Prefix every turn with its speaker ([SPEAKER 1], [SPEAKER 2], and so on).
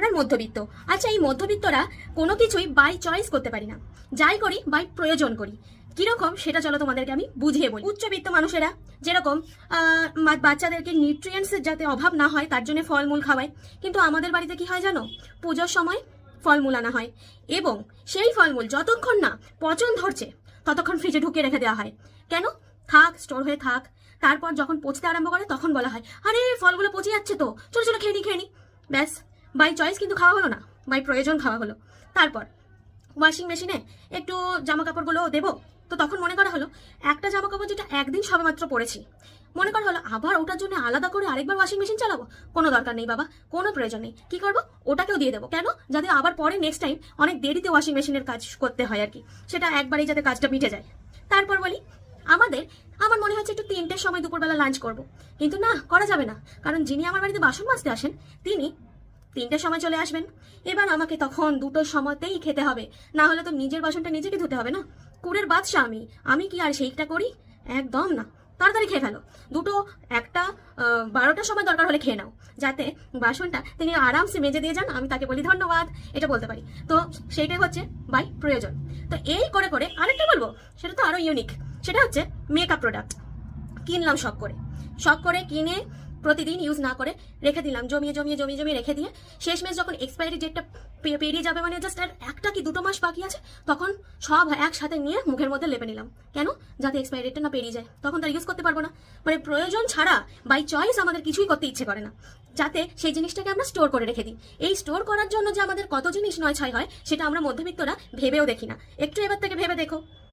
[SPEAKER 1] আমরা মধ্যবিত্ত। আচ্ছা, এই মধ্যবিত্তরা কোনো কিছুই বাই চয়েস করতে পারি না, যাই করি বাই প্রয়োজন করি। কিরকম সেটা চলো তোমাদেরকে আমি বুঝিয়ে বলি। উচ্চবিত্ত মানুষেরা যেরকম বাচ্চাদেরকে নিউট্রিয়েন্টসের যাতে অভাব না হয় তার জন্য ফলমূল খাওয়ায়, কিন্তু আমাদের বাড়িতে কি হয় জানো? পুজোর সময় ফলমূল আনা হয় এবং সেই ফলমূল যতক্ষণ না পচন ধরছে ততক্ষণ ফ্রিজে ঢুকিয়ে রেখে দেওয়া হয়। কেন? থাক, স্টোর হয়ে থাক। তারপর যখন পচতে আরম্ভ করে তখন বলা হয়, আরে ফলগুলো পচে যাচ্ছে তো, চলো চলো খেয়ে নি। ব্যাস, বাই চয়েস কিন্তু খাওয়া হলো না, বাই প্রয়োজন খাওয়া হলো। তারপর ওয়াশিং মেশিনে একটু জামা কাপড়গুলো দেবো, তো তখন মনে করা হলো একটা জামা কাপড় যেটা একদিন সবেমাত্র পরেছি, মনে করা হলো আবার ওটার জন্য আলাদা করে আরেকবার ওয়াশিং মেশিন চালাবো। কোনো দরকার নেই বাবা, কোনো প্রয়োজন নেই। কি করবো? ওটাকেও দিয়ে দেবো। কেন? যাতে আবার পরে নেক্সট টাইম অনেক দেরিতে ওয়াশিং মেশিনের কাজ করতে হয় আর কি, সেটা একবারেই যাতে কাজটা মিটে যায়। তারপর বলি, আমার মনে হচ্ছে একটু 3টের সময় দুপুরবেলা লাঞ্চ করব, কিন্তু না, করা যাবে না। কারণ যিনি আমার বাড়িতে বাসন মাজতে আসেন তিনি 3টের সময় চলে আসবেন। এবার আমাকে তখন 2টোর সময়তেই খেতে হবে, না হলে তো নিজের বাসনটা নিজেকে ধুতে হবে না। কুড়ের বাদশা আমি কি আর সেইটা করি? একদম না। তাড়াতাড়ি খেয়ে ফেলো। দুটো, একটা 12টার সময় দরকার হলে খেয়ে নাও, যাতে বাসনটা তিনি আরামসে মেজে দিয়ে যান, আমি তাকে বলি ধন্যবাদ, এটা বলতে পারি। তো সেইটাই হচ্ছে বাই প্রয়োজন। তো এই করে করে আরেকটা বলবো, সেটা তো আরো ইউনিক। সেটা হচ্ছে মেকআপ প্রোডাক্ট কিনলাম শখ করে কিনে প্রতিদিন ইউজ না করে রেখে দিলাম, জমিয়ে রেখে দিয়ে শেষমেশ যখন এক্সপায়ারি ডেটটা পেরিয়ে যাবে, মানে জাস্ট আর 1টা কি 2টো মাস বাকি আছে, তখন সব একসাথে নিয়ে মুখের মধ্যে লেপে নিলাম। কেন? যাতে এক্সপায়ারি ডেটটা না পেরিয়ে যায়, তখন তার ইউজ করতে পারবো না। মানে প্রয়োজন ছাড়া বাই চয়েস আমাদের কিছুই করতে ইচ্ছে করে না, যাতে সেই জিনিসটাকে আমরা স্টোর করে রেখে দিই। এই স্টোর করার জন্য যে আমাদের কত জিনিস নয় ছয় হয়, সেটা আমরা মধ্যবিত্তরা ভেবেও দেখি না। একটু এবার থেকে ভেবে দেখো।